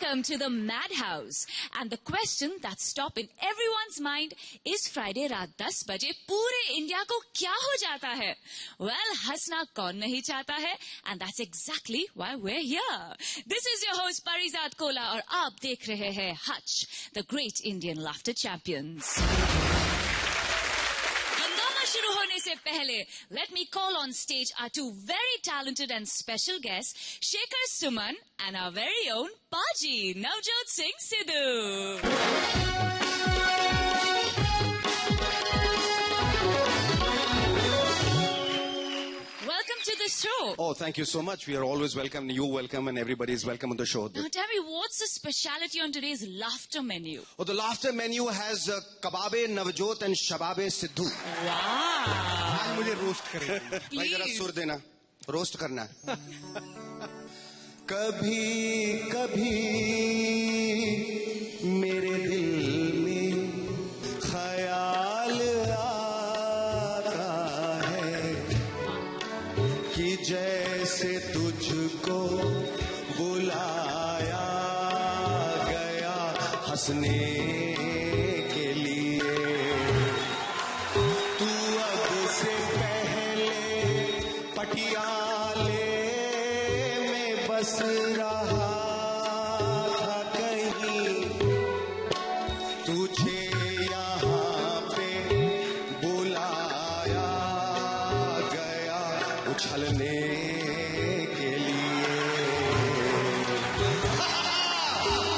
Welcome to the Madhouse. And the question that's top in everyone's mind is Friday रात 10 बजे पूरे India को क्या हो जाता है? Well, हंसना कौन नहीं चाहता है? And that's exactly why we're here. This is your host Parizad Kola और आप देख रहे हैं Hutch, the Great Indian Laughter Champions. शुरू होने से पहले let me call on stage our two very talented and special guests, Shekhar Suman and our very own Paji, Navjot Singh Sidhu. Welcome to the show. Oh, thank you so much. We are always welcome. You welcome and everybody is welcome on the show. Now tell me, what's the speciality on today's laughter menu? Oh, the laughter menu has Kababe, Navjot and Shababe Sidhu. Wow. आज मुझे roast करेंगे। भाई जरा सुर देना, roast करना। कभी कभी मेरे दिल में ख्याल आता है कि जैसे तुझको बुलाया गया हंसने के लिए, तू अब से पहले पटियाले में बस रहा था कहीं, तुझे यहाँ पे बुलाया गया उछलने के लिए।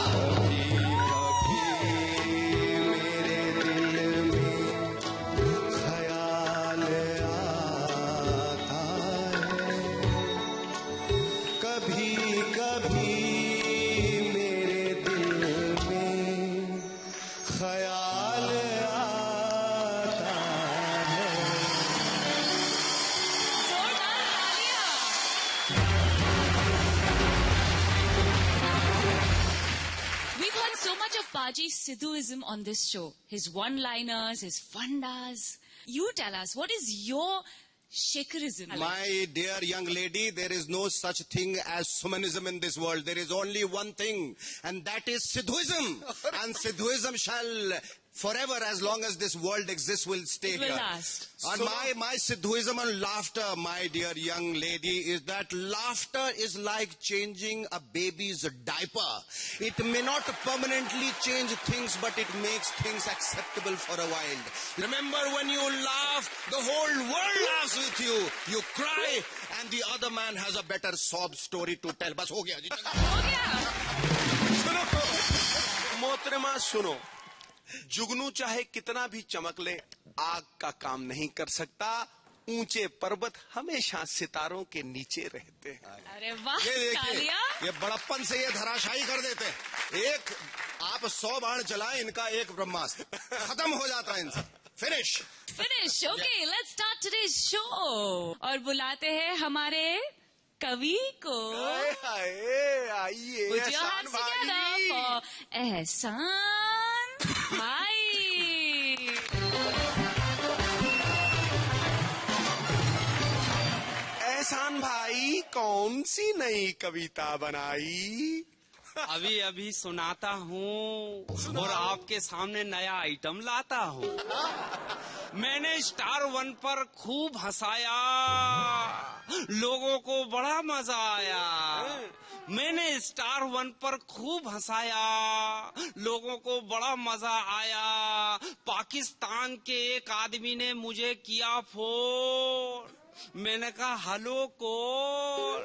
कभी कभी मेरे दिल में ख्याल आता है, कभी कभी मेरे दिल में ख्याल आता है। जोरदार तालियां। We've heard so much of Paji's Sidhuism on this show. His one-liners, his fundas. You tell us, what is your Shekharism? My dear young lady, there is no such thing as Sumanism in this world. There is only one thing, and that is Sidhuism. And Sidhuism shall forever, as long as this world exists, will stay It will here. last. And my Sidhuism on laughter, my dear young lady, is that laughter is like changing a baby's diaper. It may not permanently change things, but it makes things acceptable for a while. Remember, when you laugh, the whole world laughs with you. You cry, and the other man has a better sob story to tell. बस हो गया जी। हो गया। सुनो मोहतरमा, सुनो, जुगनू चाहे कितना भी चमक ले, आग का काम नहीं कर सकता। ऊंचे पर्वत हमेशा सितारों के नीचे रहते हैं। अरे वाह, ये देखिए, तालियां। ये बड़प्पन से ये धराशायी कर देते हैं। एक आप 100 बाण चलाएं, इनका एक ब्रह्मास्त्र खत्म हो जाता है इनसे। Finish. Okay, let's start today's show. और बुलाते हैं हमारे कवि को। हाय हाय, आइए Put your एहसान hands together भाई। for एहसान भाई। एहसान भाई, कौन सी नई कविता बनाई? अभी अभी सुनाता हूँ और आपके सामने नया आइटम लाता हूँ। मैंने स्टार 1 पर खूब हंसाया, लोगों को बड़ा मजा आया। मैंने स्टार 1 पर खूब हंसाया, लोगों को बड़ा मजा आया। पाकिस्तान के एक आदमी ने मुझे किया फोन, मैंने कहा हेलो कौन?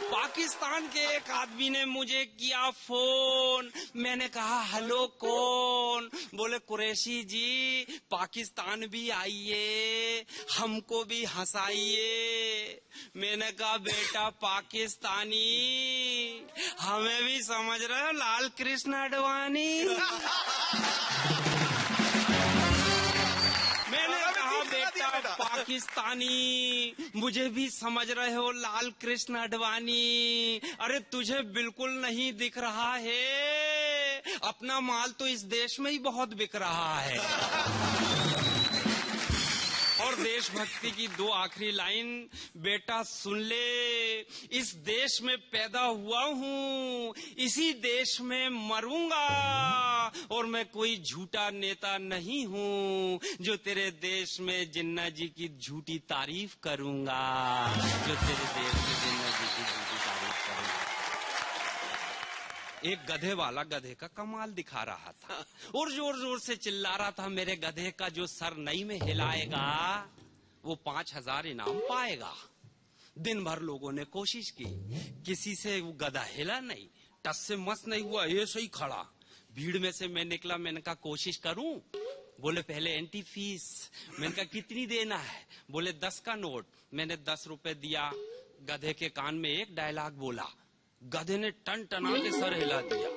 पाकिस्तान के एक आदमी ने मुझे किया फोन, मैंने कहा हेलो कौन? बोले कुरैशी जी, पाकिस्तान भी आइए, हमको भी हंसाइए। मैंने कहा बेटा पाकिस्तानी, हमें भी समझ रहे हो लाल कृष्ण आडवाणी। मैंने कहा बेटा पाकिस्तानी, मुझे भी समझ रहे हो लाल कृष्ण आडवाणी। अरे तुझे बिल्कुल नहीं दिख रहा है, अपना माल तो इस देश में ही बहुत बिक रहा है। और देशभक्ति की 2 आखिरी लाइन, बेटा सुन ले, इस देश में पैदा हुआ हूँ, इसी देश में मरूंगा, और मैं कोई झूठा नेता नहीं हूँ जो तेरे देश में जिन्ना जी की झूठी तारीफ करूंगा, जो तेरे देश में जिन्ना जी की झूठी तारीफ करूंगा। एक गधे वाला गधे का कमाल दिखा रहा था और जोर जोर से चिल्ला रहा था, मेरे गधे का जो सर नई में हिलाएगा वो 5,000 इनाम पाएगा। दिन भर लोगों ने कोशिश की, किसी से वो गधा हिला नहीं, टस से मस नहीं हुआ, ये सही खड़ा। भीड़ में से मैं निकला, मैंने कहा कोशिश करूं? बोले पहले एंट्री फीस। मैंने कहा कितनी देना है? बोले 10 का नोट। मैंने 10 रुपए दिया। गधे के कान में एक डायलॉग बोला, गधे ने टन टना के सर हिला दिया।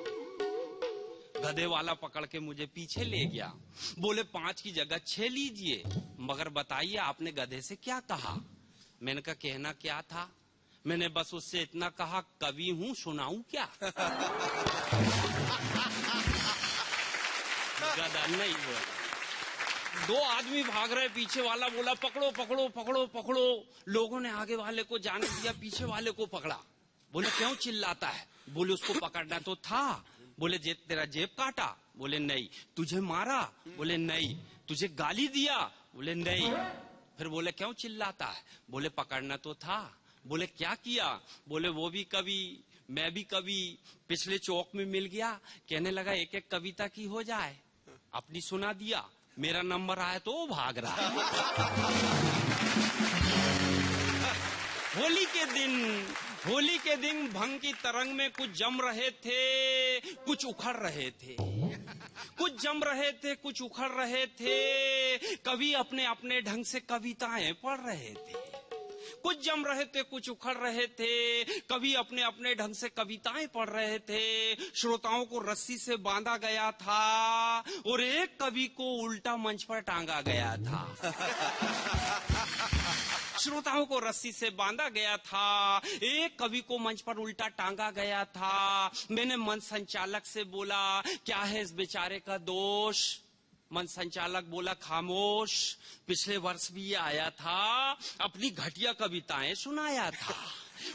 गधे वाला पकड़ के मुझे पीछे ले गया, बोले 5 की जगह 6 लीजिए, मगर बताइए आपने गधे से क्या कहा? मैंने कहा कहना क्या था, मैंने बस उससे इतना कहा, कवि हूँ सुनाऊं क्या? गधा नहीं बोला। 2 आदमी भाग रहे, पीछे वाला बोला पकड़ो पकड़ो पकड़ो पकड़ो। लोगों ने आगे वाले को जाने दिया, पीछे वाले को पकड़ा। बोले क्यों चिल्लाता है? बोले उसको पकड़ना तो था। बोले तेरा जेब काटा? बोले नहीं। तुझे मारा? बोले नहीं। तुझे गाली दिया? बोले नहीं। फिर बोले क्यों चिल्लाता है? बोले पकड़ना तो था। बोले क्या किया? बोले वो भी कवि, मैं भी कवि, पिछले चौक में मिल गया, कहने लगा एक एक कविता की हो जाए, अपनी सुना दिया, मेरा नंबर आया तो वो भाग रहा। होली के दिन भंग की तरंग में कुछ जम रहे थे, कुछ उखड़ रहे थे। कुछ जम रहे थे, कुछ उखड़ रहे थे। कवि अपने अपने ढंग से कविताएं पढ़ रहे थे। कुछ जम रहे थे, कुछ उखड़ रहे थे। कवि अपने अपने ढंग से कविताएं पढ़ रहे थे। श्रोताओं को रस्सी से बांधा गया था और एक कवि को उल्टा मंच पर टांगा गया था। श्रोताओं को रस्सी से बांधा गया था, एक कवि को मंच पर उल्टा टांगा गया था। मैंने मंच संचालक से बोला क्या है इस बेचारे का दोष? मंच संचालक बोला खामोश, पिछले वर्ष भी ये आया था, अपनी घटिया कविताएं सुनाया था।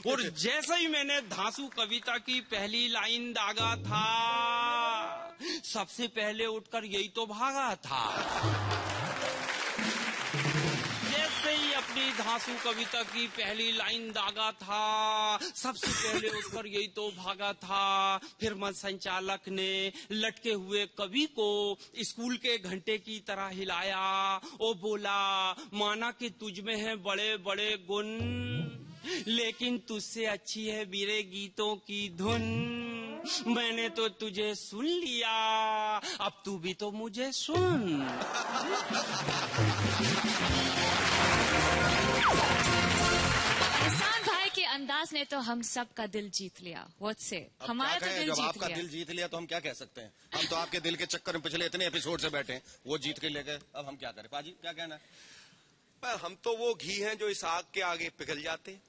और जैसे ही मैंने धांसू कविता की पहली लाइन दागा था, सबसे पहले उठकर यही तो भागा था। जैसे ही अपनी धांसू कविता की पहली लाइन दागा था, सबसे पहले उठकर यही तो भागा था। फिर मंच संचालक ने लटके हुए कवि को स्कूल के घंटे की तरह हिलाया और बोला माना कि तुझ में है बड़े बड़े गुण, लेकिन तुझसे अच्छी है मेरे गीतों की धुन। मैंने तो तुझे सुन लिया, अब तू भी तो मुझे सुन। एहसान भाई के अंदाज ने तो हम सब का दिल जीत लिया। व्हाट से हमारा तो दिल जब जीत आपका लिया। दिल जीत लिया तो हम क्या कह सकते हैं? हम तो आपके दिल के चक्कर में पिछले इतने एपिसोड से बैठे हैं, वो जीत के ले गए, अब हम क्या करें? पाजी क्या कहना है? पर हम तो वो घी हैं जो इस आग के आगे पिघल जाते हैं।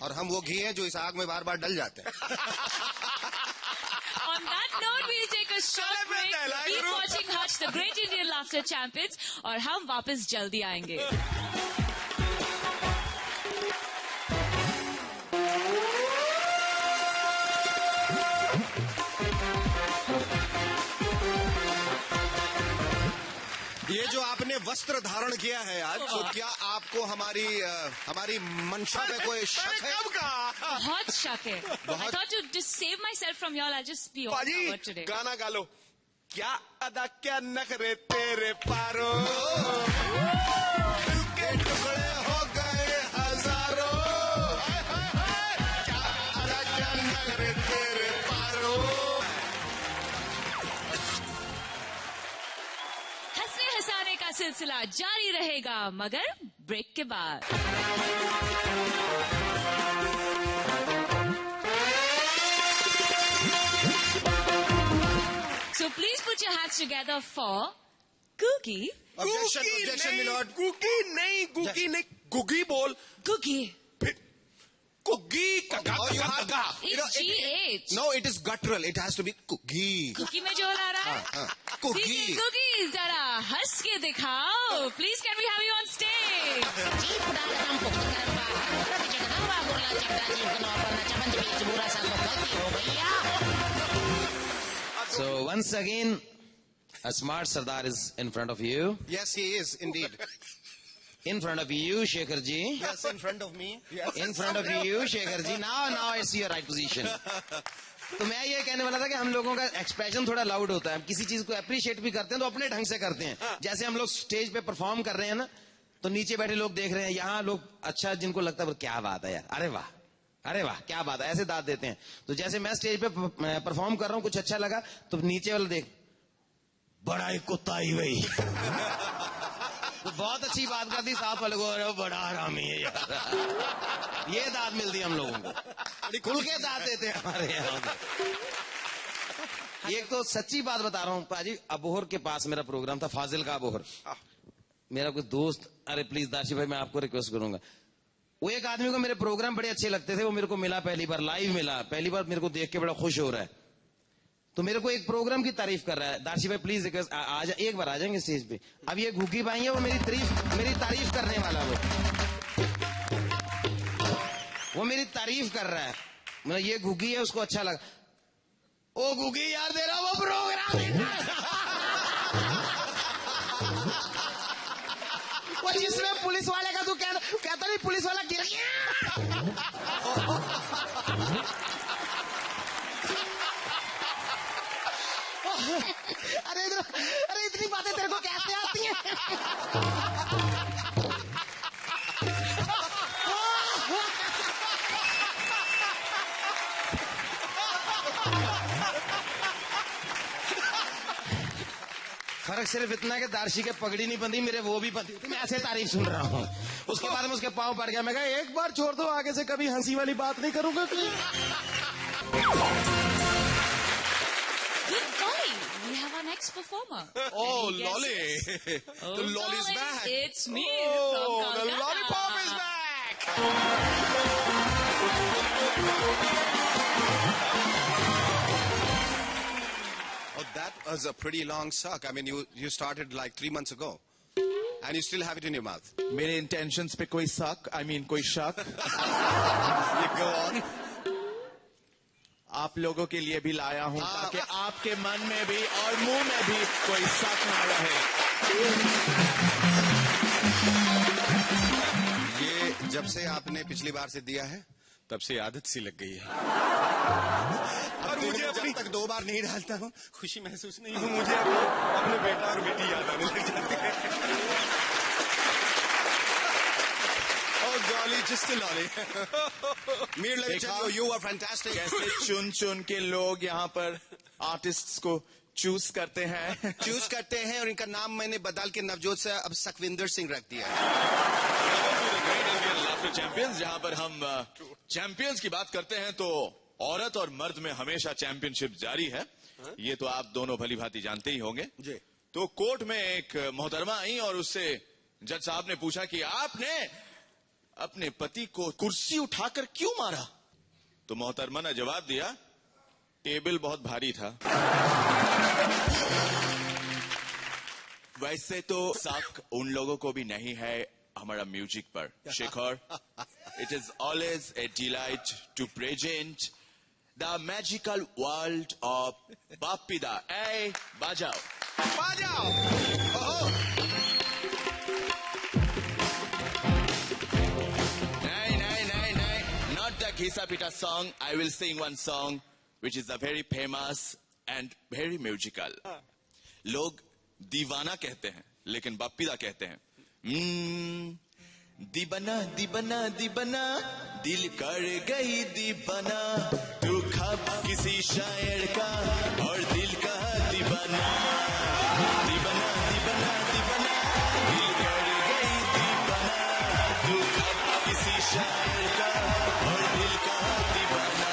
और हम वो घी हैं जो इस आग में बार बार डल जाते हैं। On that note, we'll take a short break. Keep watching Hutch, the Great Indian Laughter Champions, और हम वापस जल्दी आएंगे। ये जो आपने वस्त्र धारण किया है आज, तो क्या आपको हमारी मंशा पे कोई शक है? कब का? बहुत शक है। I thought to save myself from y'all, I'll just be all पाजी covered today. गाना गा लो। क्या अदा क्या नखरे तेरे पारो, दिल के टुकड़े हो गए हजारों। क्या अदा क्या नखरे तेरे पारो। हंसने हंसाने का सिलसिला जारी रहेगा, मगर ब्रेक के बाद। So please put your hands together for Cookie. Objection, my lord. गुगी नहीं, गुगी बोल। Cookie. गुगी का Oh, you have गा। It's GH. No, it is guttural. It has to be cookie. Cookie में जो ला रहा है? Cookie. Cookie, जरा हंस के दिखाओ. Please can we have you on stage. So once again, a smart Sardar is in front of you. Yes, he is indeed. In front of you, Shekhar ji. Yes, in front of me. Yes. In front of you, Shekhar ji. Now it's your right position. तो मैं ये कहने वाला था कि हम लोगों का एक्सप्रेशन थोड़ा लाउड होता है. हम किसी चीज को अप्रिशिएट भी करते हैं तो अपने ढंग से करते हैं. जैसे हम लोग स्टेज पे परफॉर्म कर रहे हैं ना, तो नीचे बैठे लोग देख रहे हैं, यहाँ लोग अच्छा जिनको लगता है क्या बात है यार, अरे वाह क्या बात है, ऐसे दाद देते हैं. तो जैसे मैं स्टेज पे परफॉर्म कर रहा हूँ, कुछ अच्छा लगा तो नीचे वाला देख, बड़ा ही कुत्ता ही भाई. तो बहुत अच्छी बात करती, साथ वाले को अरे बड़ा हरामी है यार. ये दाद मिलती है हम लोगों को, खुल के दाद देते हैं हमारे यहाँ. एक तो सच्ची बात बता रहा हूँ पाजी, अबोहर के पास मेरा प्रोग्राम था, फाजिल का अबोहर. मेरा कोई दोस्त, अरे प्लीज दाशी भाई मैं आपको रिक्वेस्ट करूंगा, वो एक आदमी को मेरे प्रोग्राम बड़े अच्छे लगते थे, वो मेरे को मिला पहली बार, लाइव मिला पहली बार, मेरे को देख के बड़ा खुश हो रहा है. तो मेरे को एक प्रोग्राम की तारीफ कर रहा है. दाशी भाई प्लीज रिक्वेस्ट एक बार आ जाएंगे स्टेज पे. अब ये घुकी पाएंगे, वो मेरी तारीफ करने वाला, वो मेरी तारीफ कर रहा है. मतलब ये घुगी है, उसको अच्छा लगा. ओ घुगी यार तेरा वो प्रोग्राम वो जिसमें पुलिस वाले का तू कहता नहीं पुलिस वाला गिर गया. अरे इतनी बातें तेरे को कैसे आती हैं? फर्क सिर्फ इतना है कि दार्शी के पगड़ी नहीं बंधी, मेरे वो भी बंधी थी. मैं ऐसे तारीफ सुन रहा हूँ. उसके बाद में उसके पाँव पड़ गया. मैं कहा एक बार छोड़ दो, आगे से कभी हंसी वाली बात नहीं करूंगा. We have our next performer. Oh, Any Lolly. guesses? Oh, The Lolly's back. It's me Oh, from the Kolkata. lollipop is back. Oh, that was a pretty long suck. I mean, you started like 3 months ago. And you still have it in your mouth. मेरे intentions पे कोई कोई शक. You go on. आप लोगों के लिए भी लाया हूं ताकि आपके मन में भी और मुंह में भी कोई शक ना रहे. ये जब से आपने पिछली बार से दिया है, तब से आदत सी लग गई है. और मुझे जब तक 2 बार नहीं डालता हूँ, खुशी महसूस नहीं हो. मुझे अपने बेटा और बेटी याद आने लग जाते हैं. Oh, golly, just a lolly. Mir, let me tell you, you are fantastic. कैसे चुन के लोग यहाँ पर आर्टिस्ट्स को चूज करते हैं और इनका नाम मैंने बदल के नवजोत से अब सखविंदर सिंह रख दिया. चैंपियंस, जहाँ पर हम चैंपियंस की बात करते हैं तो औरत और मर्द में हमेशा चैंपियनशिप जारी है. ये तो आप दोनों भली भांति जानते ही होंगे. जी. तो कोर्ट में एक मोहतरमा आई और उससे जज साहब ने पूछा कि आपने अपने पति को कुर्सी उठाकर क्यों मारा? तो मोहतरमा ने जवाब दिया, टेबल बहुत भारी था. वैसे तो शक उन लोगों को भी नहीं है हमारा म्यूजिक पर. Shekhar, it is always a delight to present the magical world of Bappida. Hey, bajao. Bajao! Not the Khisa Pita song. I will sing one song which is a very famous and very musical. लोग दीवाना कहते हैं लेकिन बाप्पीदा कहते हैं. दीवाना दीवाना दीवाना दिल कर गई दीवाना, तू खब किसी शायर का और दिल का दीवाना. दीवाना दीवाना दीवाना दिल कर गई दीवाना, तू खब किसी शायर का और दिल का दीवाना.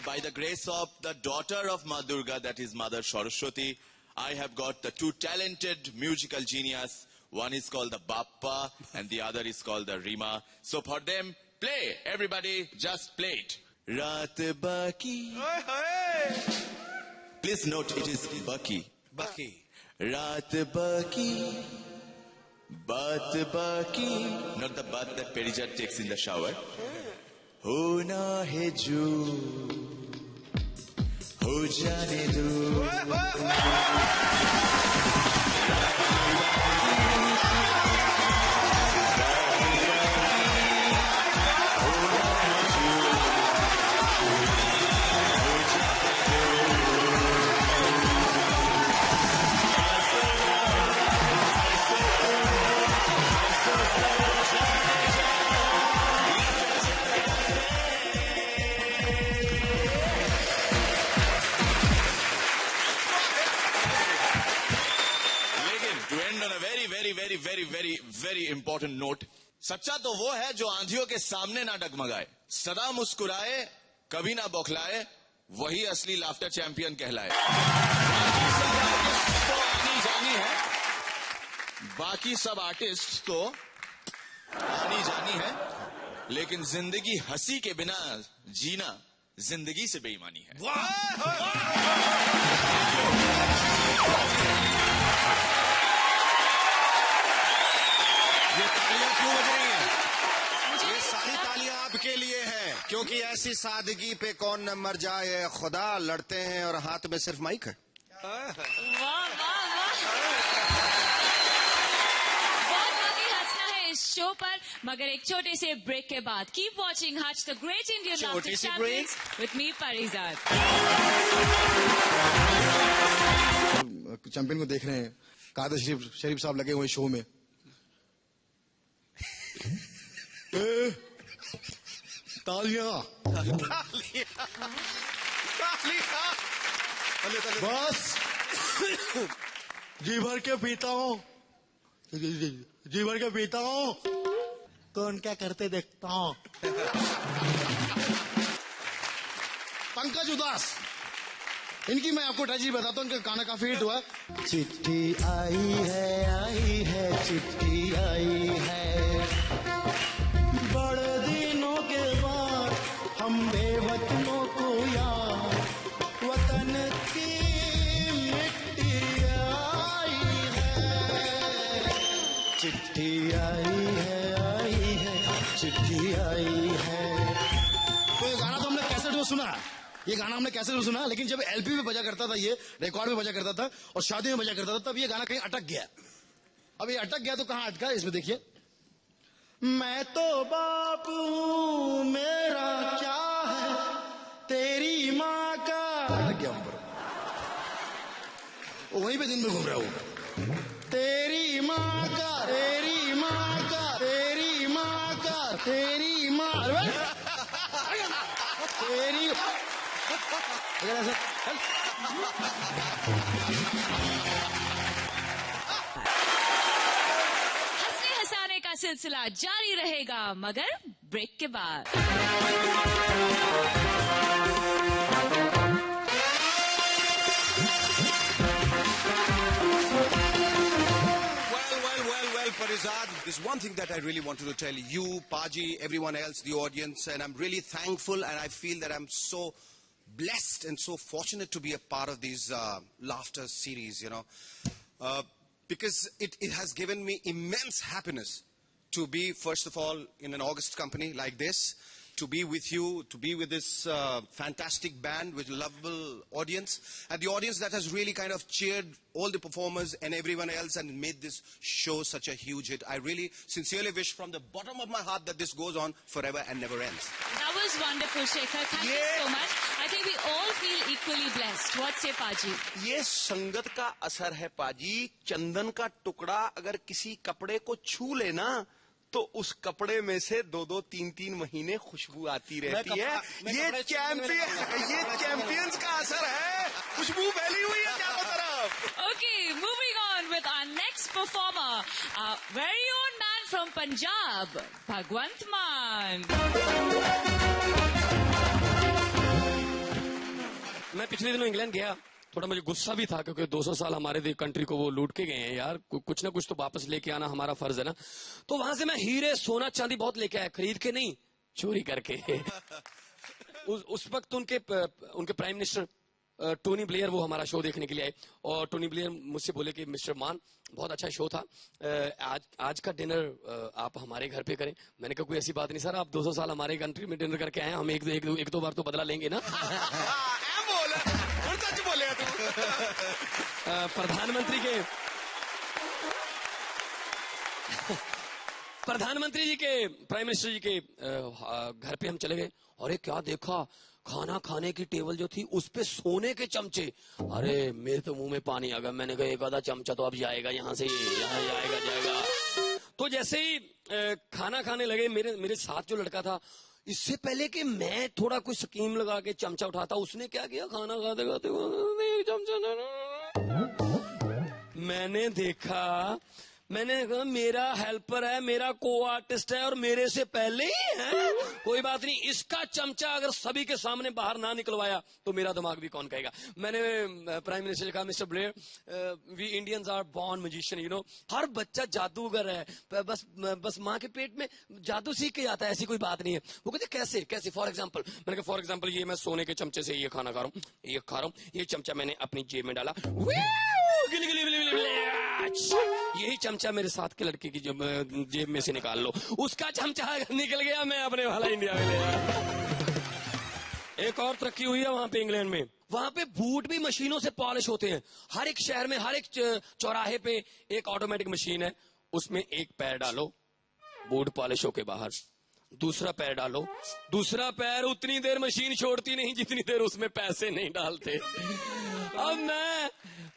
By the grace of the daughter of Ma Durga, that is Mother Saraswati, I have got the 2 talented musical genius. One is called the Bappa and the other is called the Rima. So for them, play. Everybody just play it. Raat Baki. Please note it is Baki. Baki. रात बाकी बात बाकी, not the bath that Parijat takes in the shower. होना है जो हो जाने दो। वेरी इंपॉर्टेंट नोट, सच्चा तो वो है जो आंधियों के सामने ना डगमगाए, सदा मुस्कुराए, कभी ना बौखलाए, वही असली लाफ्टर चैंपियन कहलाए। बाकी सब आर्टिस्ट तो आनी जानी है, लेकिन जिंदगी हंसी के बिना जीना जिंदगी से बेईमानी है। ये तालियां क्यों बज रही हैं? ये सारी तालियां आपके लिए हैं, क्योंकि ऐसी सादगी पे कौन न मर जाए खुदा, लड़ते हैं और हाथ में सिर्फ माइक है। वाह वाह वाह, बहुत बाकी हंसना है इस शो पर, मगर एक छोटे से ब्रेक के बाद keep watching Hutch the great Indian laughter champions with me Parijat. Champion को देख रहे हैं, कादर शरीफ साहब लगे हुए शो में। तालियां बस जी भर के पीता हूँ, जी भर के पीता हूँ, कौन क्या करते देखता हूँ। पंकज उदास, इनकी मैं आपको ट्रेजेडी बताता हूँ, इनका गाना काफी हिट हुआ। चिट्ठी आई है चिट्ठी आई है, बड़े दिनों के बाद हम बेवतनों को याद, वतन की मिट्टी आई है, चिट्ठी आई है चिट्ठी आई है। तो ये गाना तो हमने कैसेट में सुना, ये गाना हमने कैसेट में सुना, लेकिन जब एलपी में बजा करता था, ये रिकॉर्ड में बजा करता था और शादी में बजा करता था, तब ये गाना कहीं अटक गया। अब ये अटक गया तो कहाँ अटका, इसमें देखिए। मैं तो बाप हूँ, मेरा क्या है तेरी माँ का, अटक गया वहां पर, वहीं पे दिन में घूम रहा हूँ। तेरी माँ का तेरी माँ का तेरी माँ का तेरी माँ, तेरी हंसने हंसाने का सिलसिला जारी रहेगा, मगर ब्रेक के बाद। Well, Parizad, there's one thing that I really wanted to tell you, Paji, everyone else, the audience, and I'm really thankful, and I feel that I'm so blessed and so fortunate to be a part of these laughter series, you know, because it has given me immense happiness to be, first of all, in an August company like this, to be with you, to be with this fantastic band with a lovable audience, and the audience that has really kind of cheered all the performers and everyone else and made this show such a huge hit. I really sincerely wish from the bottom of my heart that this goes on forever and never ends. That was wonderful, Shekhar. Thank you so much. I think we all feel equally blessed. What say, Paji? ये संगत का असर है पाजी। चंदन का टुकड़ा अगर किसी कपड़े को छू लेना तो उस कपड़े में से 2-2, 3-3 महीने खुशबू आती रहती है। ये चैंपियंस का असर है। खुशबू फैली हुई है चारों तरफ। Okay, moving on with our next performer, our very own man from Punjab, Bhagwant Maan. मैं पिछले दिनों इंग्लैंड गया, थोड़ा मुझे गुस्सा भी था क्योंकि 200 साल हमारे कंट्री को वो लूट के गए हैं यार, कुछ ना कुछ तो वापस लेके आना हमारा फर्ज है ना। तो वहां से मैं हीरे सोना चांदी बहुत लेके आया, खरीद के नहीं, चोरी करके। उस वक्त उनके प्राइम मिनिस्टर टोनी ब्लेयर वो हमारा शो देखने के लिए आए और टोनी ब्लेयर मुझसे बोले कि मिस्टर मान बहुत अच्छा शो था, आज का डिनर आप हमारे घर पे करें। मैंने कहा कोई ऐसी बात नहीं सर, आप 200 साल हमारे कंट्री में डिनर करके आए, हम एक दो बार तो बदला लेंगे ना। प्रधानमंत्री जी के प्राइम मिनिस्टर जी के घर पे हम चले गए। अरे क्या देखा, खाना खाने की टेबल जो थी उस पे सोने के चमचे। अरे मेरे तो मुंह में पानी आ गया। मैंने कहा एक आधा चमचा तो अब जाएगा यहाँ से, यहाँ जाएगा। तो जैसे ही खाना खाने लगे, मेरे साथ जो लड़का था, इससे पहले कि मैं थोड़ा कोई स्कीम लगा के चमचा उठाता, उसने क्या किया, खाना खाते खाते चमचा। मैंने कहा मेरा हेल्पर है, मेरा को आर्टिस्ट है और मेरे से पहले ही है, कोई बात नहीं, इसका चमचा अगर सभी के सामने बाहर ना निकलवाया तो मेरा दिमाग भी कौन कहेगा। मैंने प्राइम मिनिस्टर से कहा mister Blair, we Indians are born magicians, you know, हर बच्चा जादूगर है, बस माँ के पेट में जादू सीख के जाता है, ऐसी कोई बात नहीं है। वो कहते कैसे फॉर एग्जाम्पल। मैंने कहा फॉर एग्जाम्पल ये मैं सोने के चमचे से ये खाना खा रहा हूँ, ये चमचा मैंने अपनी जेब में डाला, यही चमचा मेरे साथ के लड़के की जेब में से निकाल लो, उसका चमचा निकल गया, मैं अपने वाला इंडिया में ले आया। एक और तरक्की हुई है वहां पे इंग्लैंड में, वहां पे बूट भी मशीनों से पॉलिश होते हैं। हर एक शहर में, हर एक चौराहे पे एक ऑटोमेटिक मशीन है, उसमें एक पैर डालो, बूट पॉलिश होके बाहर, दूसरा पैर डालो, दूसरा पैर उतनी देर मशीन छोड़ती नहीं जितनी देर उसमें पैसे नहीं डालते। अब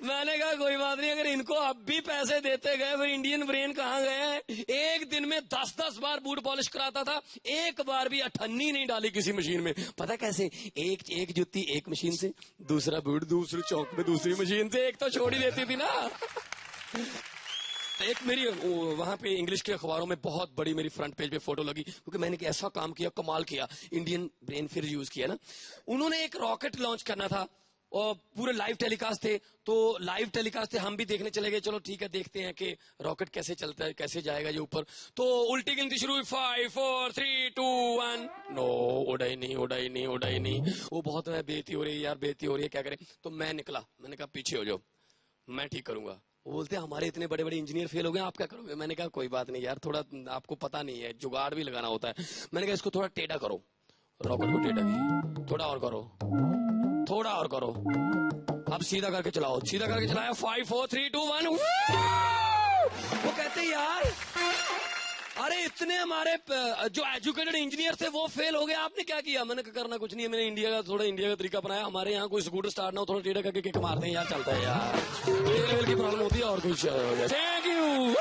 मैंने कहा कोई बात नहीं, अगर इनको अब भी पैसे देते गए फिर इंडियन ब्रेन कहाँ गए। एक दिन में 10-10 बार बूट पॉलिश कराता था, एक बार भी अठन्नी नहीं डाली किसी मशीन में। पता कैसे, एक जुत्ती एक मशीन से, दूसरा बूट दूसरे चौक में दूसरी मशीन से, एक तो छोड़ ही देती थी ना। एक मेरी वहां पे इंग्लिश के अखबारों में बहुत बड़ी मेरी फ्रंट पेज पे फोटो लगी, क्योंकि मैंने ऐसा काम किया, कमाल किया, इंडियन ब्रेन फिर यूज किया ना। उन्होंने एक रॉकेट लॉन्च करना था और पूरे लाइव टेलीकास्ट थे, तो लाइव टेलीकास्ट थे, हम भी देखने चले गए। चलो ठीक है, देखते हैं कि रॉकेट कैसे चलता है, कैसे जाएगा ये ऊपर। तो उल्टी गिनती शुरू हुई, 5 4 3 2 1। नो, उड़ा ही नहीं। वो बहुत बेइज्जती हो रही है यार, बेइज्जती हो रही है, क्या करें। तो मैं निकला, मैंने कहा पीछे हो जाओ, मैं ठीक करूंगा। वो बोलते हैं हमारे इतने बड़े बड़े इंजीनियर फेल हो गए, आप क्या करोगे। मैंने कहा कोई बात नहीं यार, थोड़ा आपको पता नहीं है, जुगाड़ भी लगाना होता है। मैंने कहा इसको थोड़ा टेढ़ा करो, रॉकेट को टेढ़ा की, थोड़ा और करो, अब सीधा करके चलाओ, सीधा करके चलाया, 5 4 3 2 1। वो कहते यार, अरे इतने हमारे जो एजुकेटेड इंजीनियर थे वो फेल हो गए, आपने क्या किया। मैंने करना कुछ नहीं है, मैंने इंडिया का तरीका अपनाया। हमारे यहाँ कोई स्कूटर स्टार्ट ना हो, थोड़ा टेढ़ा करके किक मारते हैं यार, चलता है यार, ये लेवल की प्रॉब्लम होती है और कुछ। Thank you.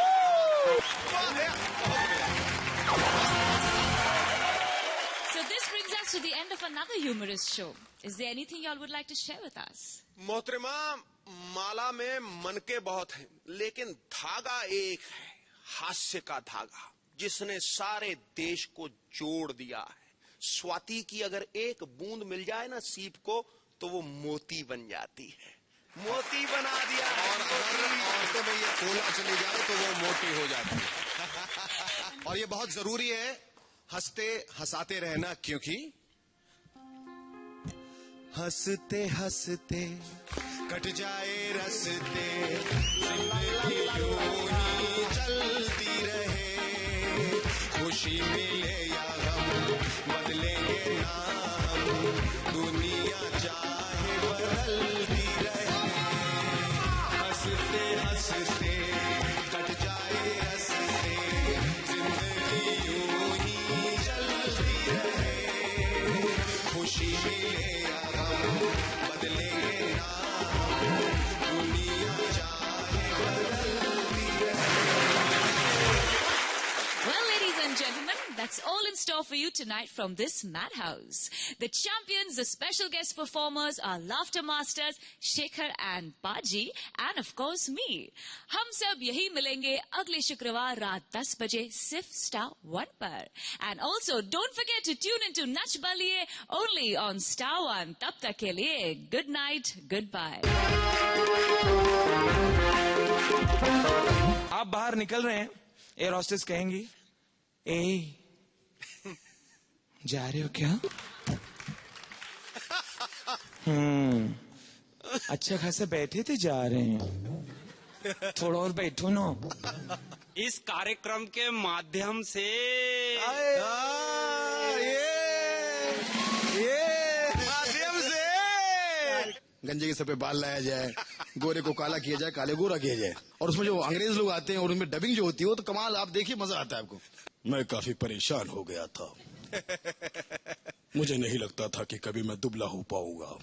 To the end of another humorous show. Is there anything y'all would like to share with us? मोहतरमा, माला में मनके बहुत हैं, लेकिन धागा एक है, हास्य का धागा, जिसने सारे देश को जोड़ दिया है। स्वाति की अगर एक बूंद मिल जाए ना सीप को, तो वो मोती बन जाती है। मोती बना दिया है। और अगर औरतों में ये कोला चली जाए तो वो मोटी हो जाती है। और ये बहुत जरूरी है, हंसते हंसाते रहना, क्योंकि हंसते हंसते कट जाए रस्ते, जिंदगी यूं ही चलती रहे, खुशी मिले या गम बदलेंगे ना हम, दुनिया चाहे बदलती रहे। हंसते हंसते कट जाए रस्ते, जिंदगी यूं ही चलती रहे, खुशी मिले बदलेंगे ना, दुनिया चाहे बदलती रहे। Well, ladies and gentlemen, that's all in store for you tonight from this madhouse. The champions, the special guest performers, our laughter masters, Shekhar and Baji, and of course me. हम सब यही मिलेंगे अगले शुक्रवार रात 10 बजे सिर्फ Star 1 पर. And also, don't forget to tune into Nach Baliye only on Star 1. तब तक के लिए, good night, goodbye. आप बाहर निकल रहे हैं, एयर होस्टेस कहेंगी, ए जा रहे हो क्या? अच्छा खासा बैठे थे, जा रहे हैं। थोड़ा और बैठो ना। इस कार्यक्रम के माध्यम से माध्यम से गंजे के सर पे बाल लाया जाए, गोरे को काला किया जाए, काले गोरा किया जाए, और उसमें जो अंग्रेज लोग आते हैं और उनमें डबिंग जो होती है वो तो कमाल, आप देखिए मजा आता है आपको। मैं काफी परेशान हो गया था। मुझे नहीं लगता था कि कभी मैं दुबला हो पाऊंगा।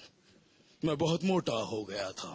मैं बहुत मोटा हो गया था।